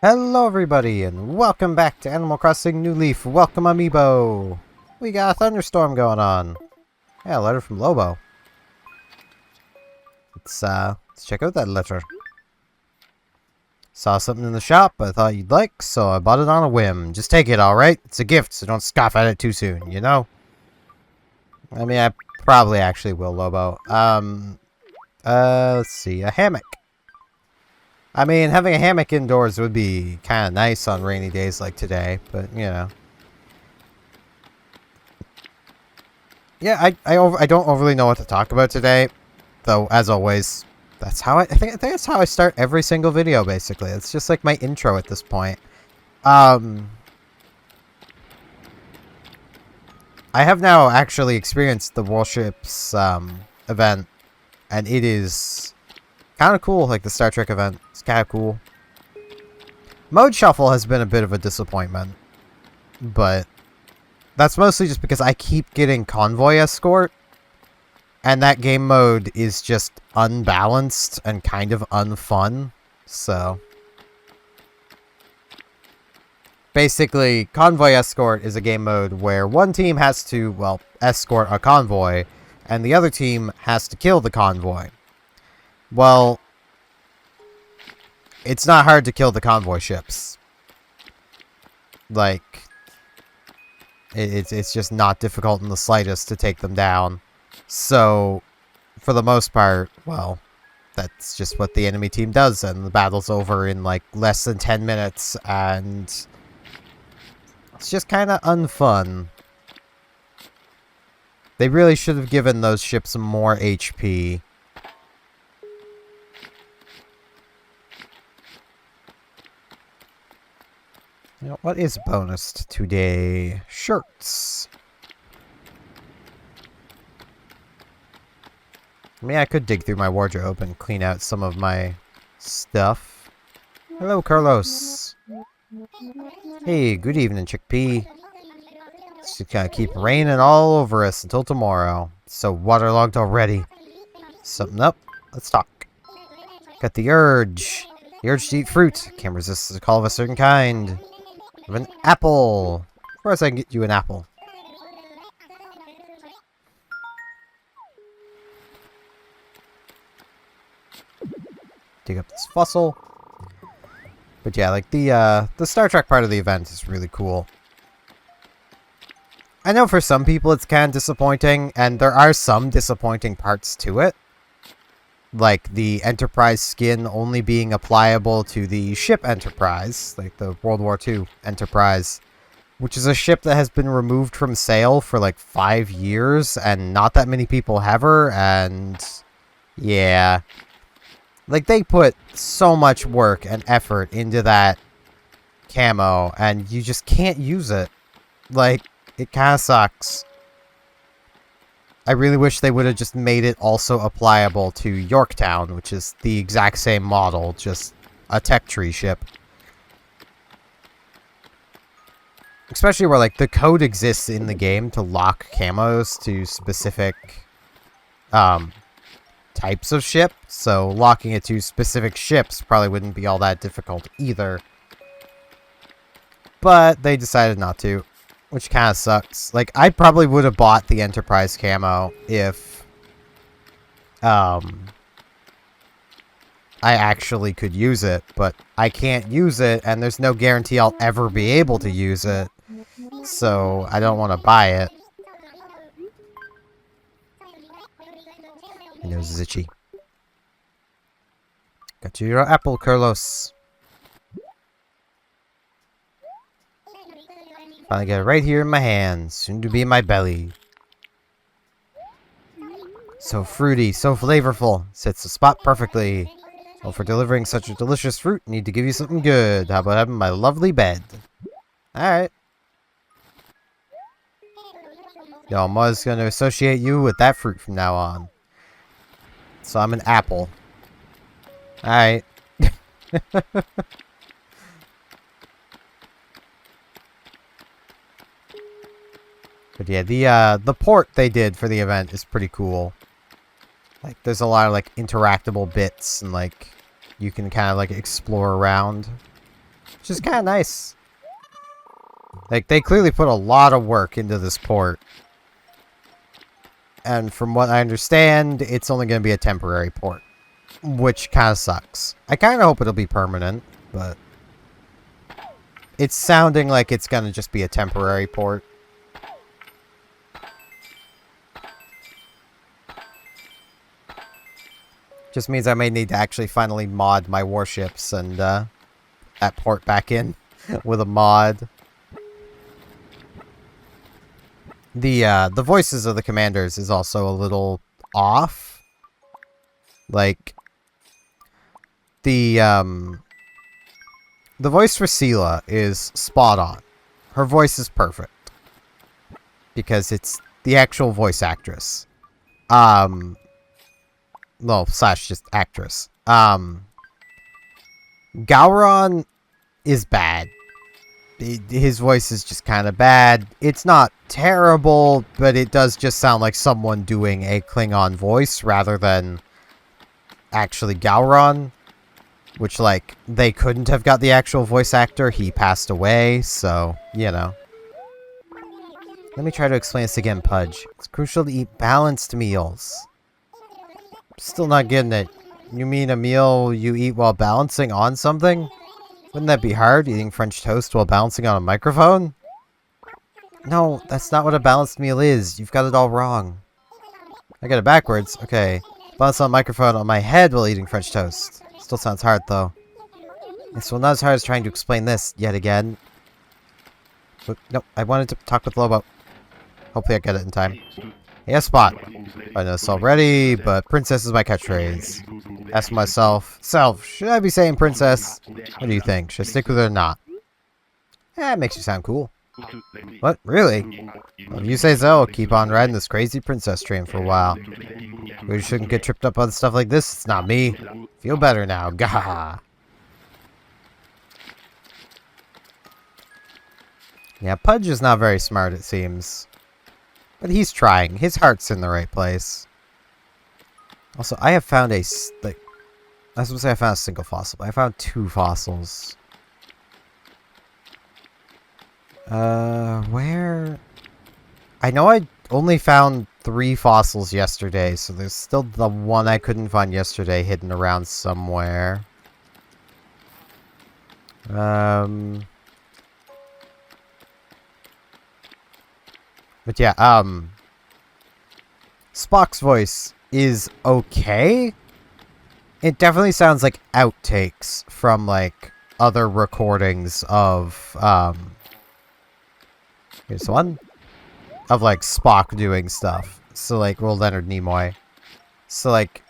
Hello everybody, and welcome back to Animal Crossing New Leaf. Welcome, Amiibo! We got a thunderstorm going on. Yeah, a letter from Lobo. Let's check out that letter. Saw something in the shop I thought you'd like, so I bought it on a whim. Just take it, alright? It's a gift, so don't scoff at it too soon, you know? I mean, I probably actually will, Lobo. Let's see, a hammock. I mean, having a hammock indoors would be kind of nice on rainy days like today, but, you know. Yeah, I don't overly know what to talk about today, though, as always, that's how I think that's how I start every single video, basically. It's just like my intro at this point. I have now actually experienced the Warships, event, and it is kind of cool, like the Star Trek event. It's kind of cool. Mode Shuffle has been a bit of a disappointment, but that's mostly just because I keep getting Convoy Escort, and that game mode is just unbalanced and kind of unfun, so... Basically, Convoy Escort is a game mode where one team has to, well, escort a convoy, and the other team has to kill the convoy. Well, it's not hard to kill the convoy ships. Like... It's just not difficult in the slightest to take them down. So, for the most part, well, that's just what the enemy team does, and the battle's over in, like, less than 10 minutes, and it's just kind of unfun. They really should have given those ships more HP. You know, what is bonused today? Shirts. I mean, I could dig through my wardrobe and clean out some of my stuff. Hello, Carlos. Hey, good evening, Chickpea. It's just gonna keep raining all over us until tomorrow. It's so waterlogged already. Something up. Let's talk. Got the urge. The urge to eat fruit. Can't resist the call of a certain kind. Of an apple. Of course I can get you an apple. Dig up this fossil. But yeah, like the Star Trek part of the event is really cool. I know for some people it's kind of disappointing, and there are some disappointing parts to it. Like the Enterprise skin only being applicable to the ship Enterprise, like the World War II Enterprise, which is a ship that has been removed from sale for like 5 years, and not that many people have her, and yeah. Like, they put so much work and effort into that camo, and you just can't use it. Like, it kind of sucks. I really wish they would have just made it also applicable to Yorktown, which is the exact same model, just a tech tree ship. Especially where, like, the code exists in the game to lock camos to specific, types of ship, so locking it to specific ships probably wouldn't be all that difficult either. But they decided not to, which kind of sucks. Like, I probably would have bought the Enterprise camo if I actually could use it, but I can't use it, and there's no guarantee I'll ever be able to use it, so I don't want to buy it. My nose is itchy. Got you your apple, Carlos. Finally got it right here in my hands, soon to be in my belly. So fruity, so flavorful, sits the spot perfectly. Well, for delivering such a delicious fruit, need to give you something good. How about having my lovely bed? Alright. Yo, I'm always going to associate you with that fruit from now on. So I'm an apple. Alright. But yeah, the port they did for the event is pretty cool. Like, there's a lot of, like, interactable bits, and, like, you can kind of, like, explore around. Which is kind of nice. Like, they clearly put a lot of work into this port. And from what I understand, it's only going to be a temporary port. Which kind of sucks. I kind of hope it'll be permanent, but... it's sounding like it's going to just be a temporary port. Just means I may need to actually finally mod my warships and that port back in with a mod. The voices of the commanders is also a little off. Like the voice for Sela is spot on. Her voice is perfect because it's the actual voice actress. Well, slash just actress. Gowron is bad. His voice is just kind of bad. It's not terrible, but it does just sound like someone doing a Klingon voice rather than actually Gowron. Which, like, they couldn't have got the actual voice actor. He passed away, so, you know. Let me try to explain this again, Pudge. It's crucial to eat balanced meals. Still not getting it. You mean a meal you eat while balancing on something? Wouldn't that be hard, eating French toast while balancing on a microphone? No, that's not what a balanced meal is. You've got it all wrong. I got it backwards. Okay. Balance on a microphone on my head while eating French toast. Still sounds hard, though. It's well not as hard as trying to explain this yet again. But, no, I wanted to talk with Lobo. Hopefully I get it in time. Yeah, Spot. I know this already, but princess is my catchphrase. Ask myself, should I be saying princess? What do you think? Should I stick with it or not? It makes you sound cool. What? Really? Well, if you say so, I'll keep on riding this crazy princess train for a while. We shouldn't get tripped up on stuff like this. It's not me. Feel better now. Gah! Yeah, Pudge is not very smart, it seems. But he's trying. His heart's in the right place. Also, I have found I was supposed to say I found a single fossil, but I found 2 fossils. Where? I know I only found 3 fossils yesterday, so there's still the one I couldn't find yesterday hidden around somewhere. But yeah, Spock's voice is okay. It definitely sounds like outtakes from, like, other recordings of, here's one. Of, like, Spock doing stuff. So, like, well, Leonard Nimoy. So, like...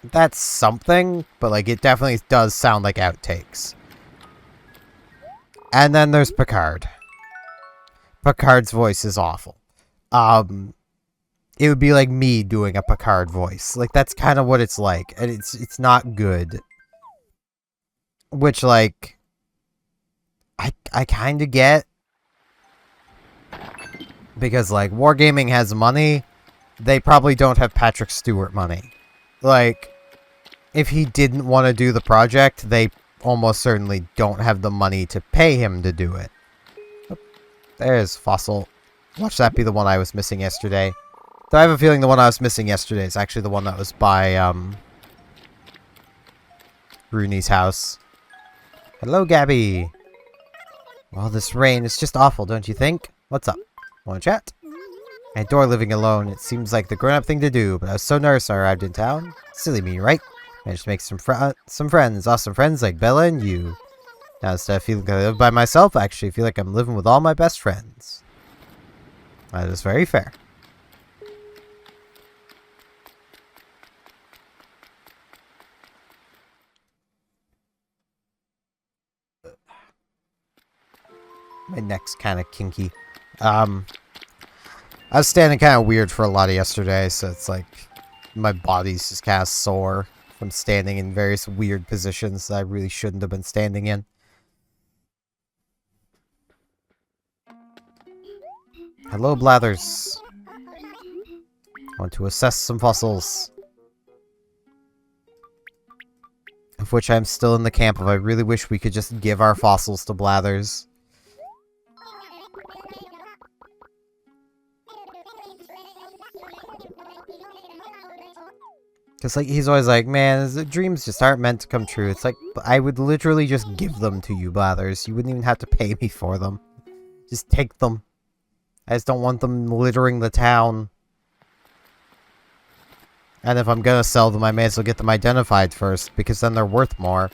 that's something, but, like, it definitely does sound like outtakes. And then there's Picard. Picard's voice is awful. It would be like me doing a Picard voice. Like, that's kind of what it's like. And it's not good. Which, like... I kind of get. Because, like, Wargaming has money. They probably don't have Patrick Stewart money. Like, if he didn't want to do the project, they almost certainly don't have the money to pay him to do it. Oh, there's Fossil. Watch that be the one I was missing yesterday. Though I have a feeling the one I was missing yesterday is actually the one that was by, Rooney's house. Hello, Gabby. Well, this rain is just awful, don't you think? What's up? Wanna chat? I adore living alone. It seems like the grown-up thing to do, but I was so nervous when I arrived in town. Silly me, right? Managed to make some friends. Awesome friends like Bella and you. Now instead of feeling like I live by myself, I actually feel like I'm living with all my best friends. That is very fair. My neck's kind of kinky. I was standing kind of weird for a lot of yesterday, so it's like my body's just kind of sore from standing in various weird positions that I really shouldn't have been standing in. Hello, Blathers. I want to assess some fossils. Of which I'm still in the camp of I really wish we could just give our fossils to Blathers. Because, like, he's always like, man, the dreams just aren't meant to come true. It's like, I would literally just give them to you, Blathers. You wouldn't even have to pay me for them. Just take them. I just don't want them littering the town. And if I'm gonna sell them, I may as well get them identified first, because then they're worth more.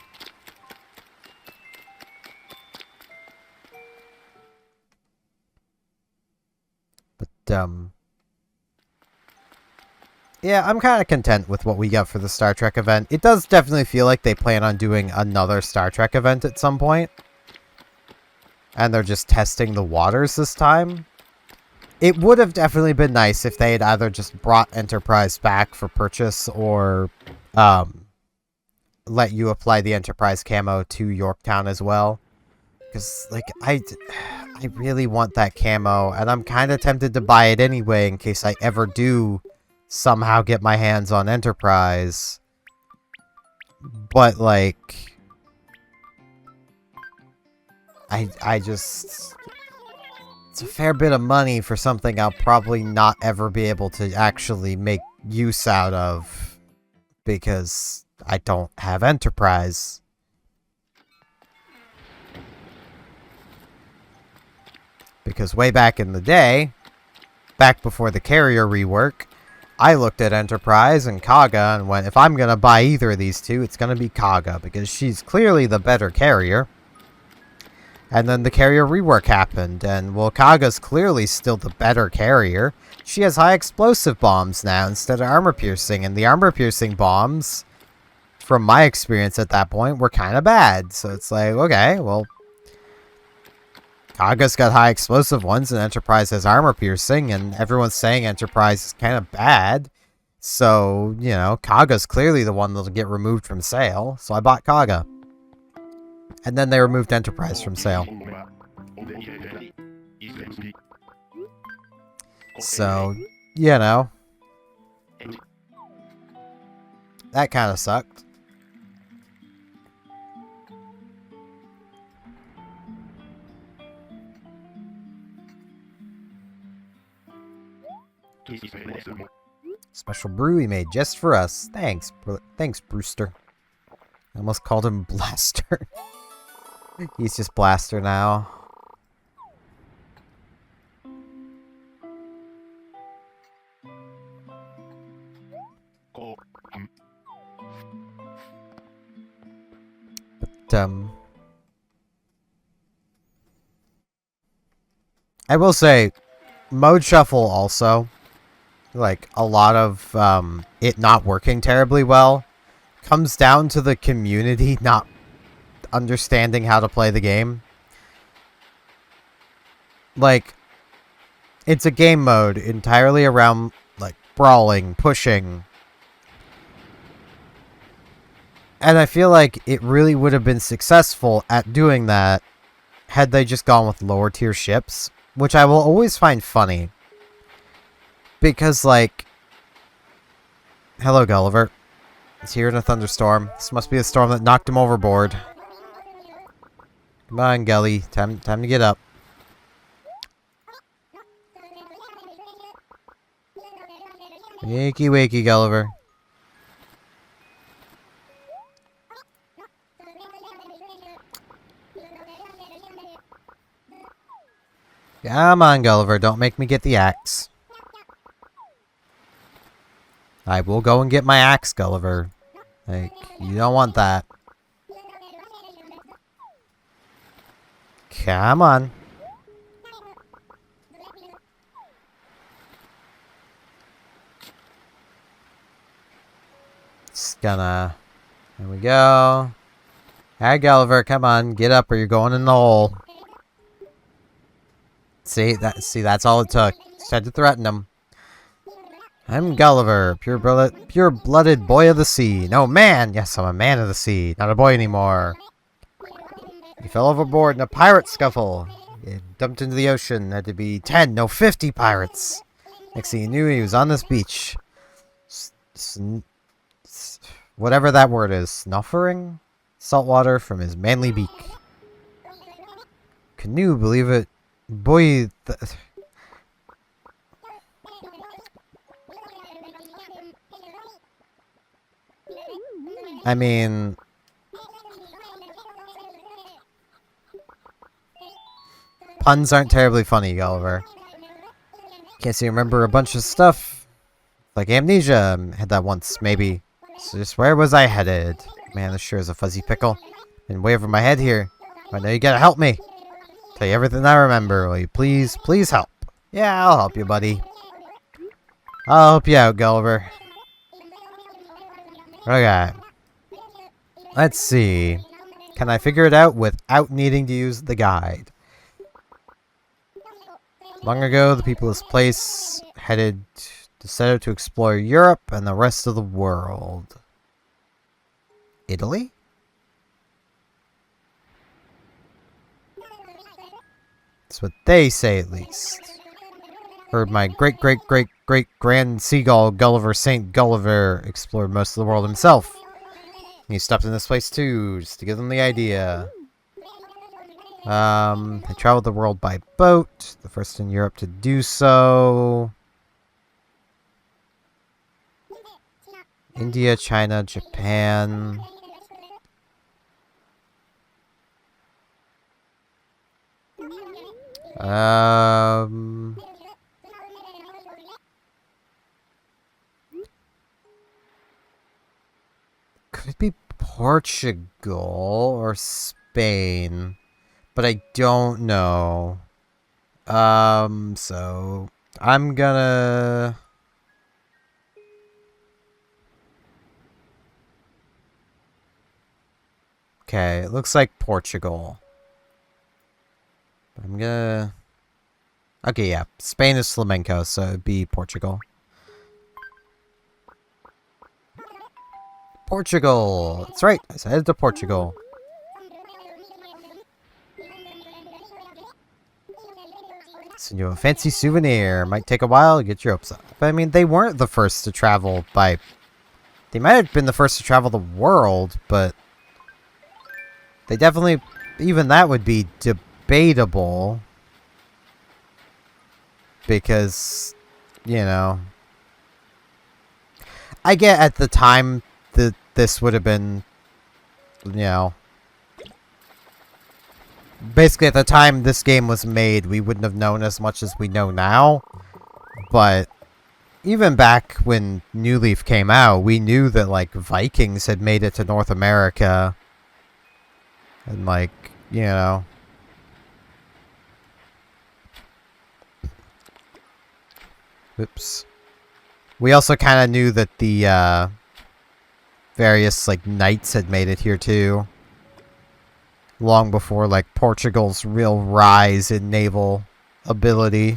But, yeah, I'm kind of content with what we got for the Star Trek event. It does definitely feel like they plan on doing another Star Trek event at some point. And they're just testing the waters this time. It would have definitely been nice if they had either just brought Enterprise back for purchase or let you apply the Enterprise camo to Yorktown as well. Because, like, I really want that camo, and I'm kind of tempted to buy it anyway in case I ever do somehow get my hands on Enterprise. But, like, I just... It's a fair bit of money for something I'll probably not ever be able to actually make use out of. Because I don't have Enterprise. Because way back in the day, back before the carrier rework, I looked at Enterprise and Kaga and went, if I'm going to buy either of these two, it's going to be Kaga, because she's clearly the better carrier. And then the carrier rework happened, and, well, Kaga's clearly still the better carrier. She has high explosive bombs now instead of armor-piercing, and the armor-piercing bombs, from my experience at that point, were kind of bad. So it's like, okay, well, Kaga's got high explosive ones, and Enterprise has armor-piercing, and everyone's saying Enterprise is kind of bad. So, you know, Kaga's clearly the one that'll get removed from sale, so I bought Kaga. And then they removed Enterprise from sale. So, you know. That kind of sucked. Special brew he made just for us. Thanks, Brewster. I almost called him Blaster. He's just Blaster now. But, I will say, Mode Shuffle also, like, a lot of, it not working terribly well, comes down to the community not understanding how to play the game. Like, it's a game mode entirely around, like, brawling, pushing. And I feel like it really would have been successful at doing that had they just gone with lower tier ships, which I will always find funny. Because, like, hello, Gulliver. He's here in a thunderstorm. This must be a storm that knocked him overboard. Come on, Gully. Time to get up. Wakey, wakey, Gulliver. Come on, Gulliver. Don't make me get the axe. I will go and get my axe, Gulliver. Like, you don't want that. Come on. Just gonna... There we go. Alright, Gulliver, come on. Get up or you're going in the hole. See, that's all it took. Just had to threaten him. I'm Gulliver, pure-blooded boy of the sea. No, man! Yes, I'm a man of the sea, not a boy anymore. He fell overboard in a pirate scuffle. He dumped into the ocean. Had to be 10, no 50 pirates. Next thing he knew, he was on this beach. Whatever that word is. Snuffering? Salt water from his manly beak. Canoe, believe it. Boy... I mean... Puns aren't terribly funny, Gulliver. Can't seem to remember a bunch of stuff. Like amnesia. Had that once, maybe. So just where was I headed? Man, this sure is a fuzzy pickle. Been way over my head here. I know you gotta help me. Tell you everything I remember. Will you please help? Yeah, I'll help you, buddy. I'll help you out, Gulliver. Okay. Let's see. Can I figure it out without needing to use the guide? Long ago, the people of this place set out to explore Europe and the rest of the world. Italy? That's what they say, at least. Heard my great-great-great-great-grand seagull Gulliver St. Gulliver explored most of the world himself. He stopped in this place too, just to give them the idea. They traveled the world by boat, the first in Europe to do so. India, China, Japan. Could it be Portugal or Spain? But I don't know. So I'm gonna... Okay, it looks like Portugal. I'm gonna... Okay, yeah. Spain is flamenco, so it'd be Portugal. Portugal! That's right, I said to Portugal. Send you a fancy souvenir. Might take a while to get your hopes up. But I mean, they weren't the first to travel by... They might have been the first to travel the world, but... They definitely... Even that would be debatable. Because, you know... I get at the time that this would have been, you know... Basically, at the time this game was made, we wouldn't have known as much as we know now. But even back when New Leaf came out, we knew that, like, Vikings had made it to North America. And, like, you know... Oops. We also kind of knew that the, various, like, knights had made it here, too. Long before, like, Portugal's real rise in naval ability.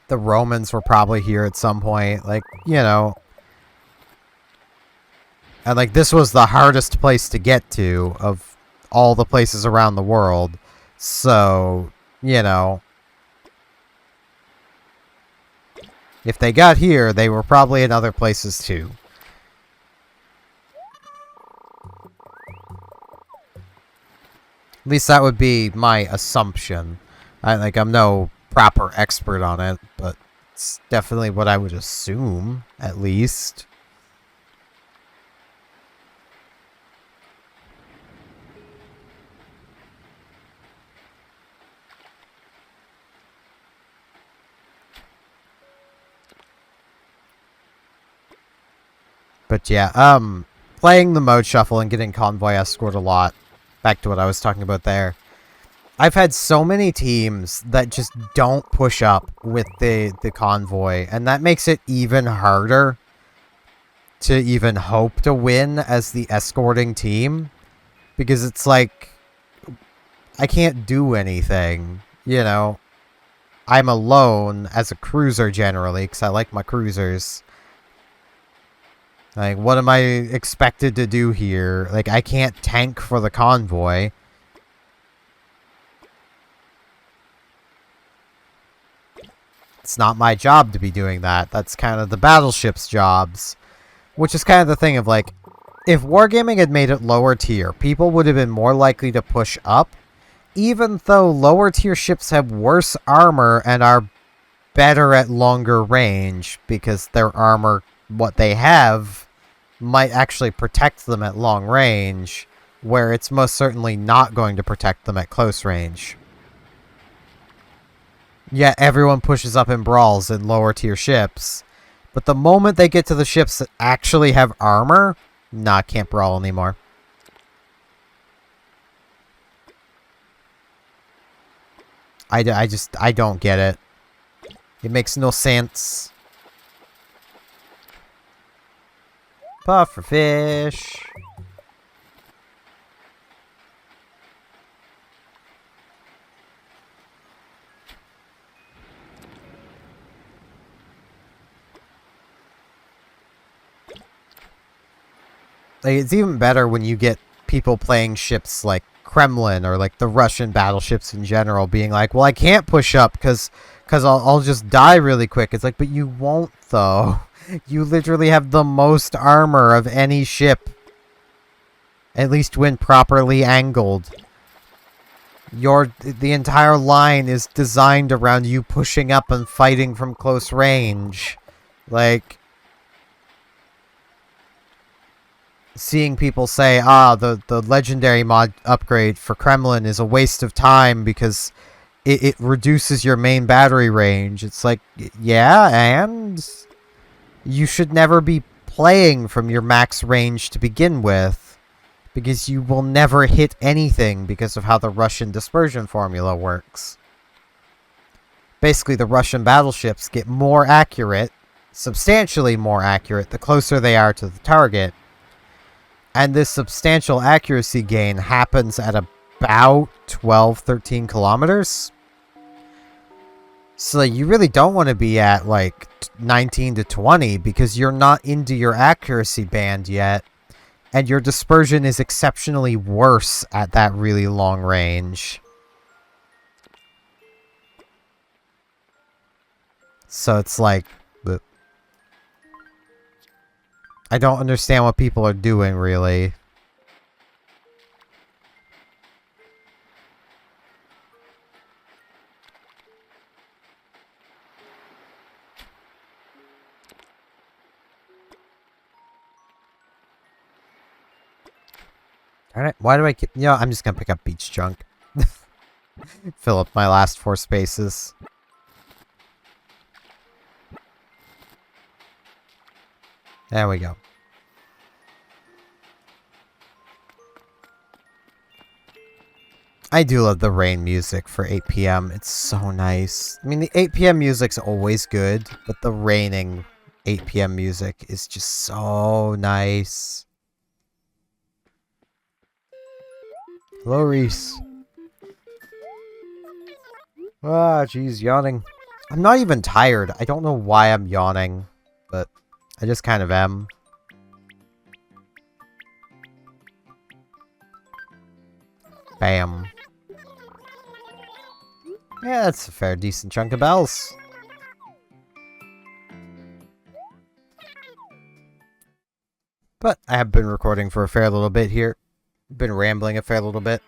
The Romans were probably here at some point. Like, you know... And, like, this was the hardest place to get to of all the places around the world. So, you know... If they got here, they were probably in other places too. At least that would be my assumption. I'm no proper expert on it, but it's definitely what I would assume, at least. But yeah, playing the mode shuffle and getting convoy escort a lot. Back to what I was talking about there. I've had so many teams that just don't push up with the convoy, and that makes it even harder to even hope to win as the escorting team. Because it's like, I can't do anything, you know? I'm alone as a cruiser generally, because I like my cruisers. Like, what am I expected to do here? Like, I can't tank for the convoy. It's not my job to be doing that. That's kind of the battleship's jobs. Which is kind of the thing of, like, if Wargaming had made it lower tier, people would have been more likely to push up, even though lower tier ships have worse armor and are better at longer range, because their armor, what they have, might actually protect them at long range, where it's most certainly not going to protect them at close range. Yeah, everyone pushes up and brawls in lower tier ships, but the moment they get to the ships that actually have armor, nah, can't brawl anymore. I don't get it. It makes no sense. Pufferfish. Like, it's even better when you get people playing ships like Kremlin or like the Russian battleships in general being like, well, I can't push up because I'll just die really quick. It's like, but you won't though. You literally have the most armor of any ship. At least when properly angled. The entire line is designed around you pushing up and fighting from close range. Like, seeing people say, the legendary mod upgrade for Kremlin is a waste of time because it reduces your main battery range. It's like, yeah, and you should never be playing from your max range to begin with, because you will never hit anything because of how the Russian dispersion formula works. Basically, the Russian battleships get more accurate, substantially more accurate, the closer they are to the target. And this substantial accuracy gain happens at about 12, 13 kilometers. So you really don't want to be at like 19 to 20 because you're not into your accuracy band yet. And your dispersion is exceptionally worse at that really long range. So it's like, I don't understand what people are doing, really. Alright, why do I keep... You know, I'm just gonna pick up beach junk. Fill up my last 4 spaces. There we go. I do love the rain music for 8 p.m. It's so nice. I mean, the 8 p.m. music's always good, but the raining 8 p.m. music is just so nice. Hello, Reese. Ah, jeez, yawning. I'm not even tired. I don't know why I'm yawning, but I just kind of am. Bam. Yeah, that's a fair, decent chunk of bells. But I have been recording for a fair little bit here. Been rambling a fair little bit.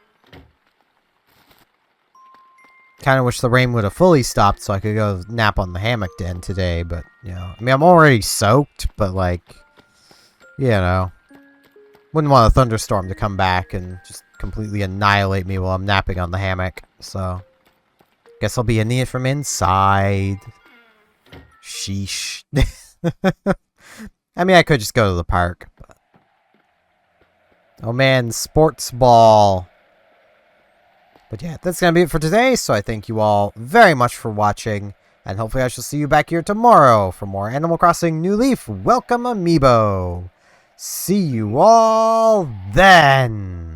Kind of wish the rain would have fully stopped so I could go nap on the hammock den today, but, you know. I mean, I'm already soaked, but, like, you know. Wouldn't want a thunderstorm to come back and just completely annihilate me while I'm napping on the hammock, so. Guess I'll be in it from inside. Sheesh. I mean, I could just go to the park, but... Oh man, sports ball. But yeah, that's going to be it for today, so I thank you all very much for watching, and hopefully I shall see you back here tomorrow for more Animal Crossing New Leaf Welcome Amiibo. See you all then!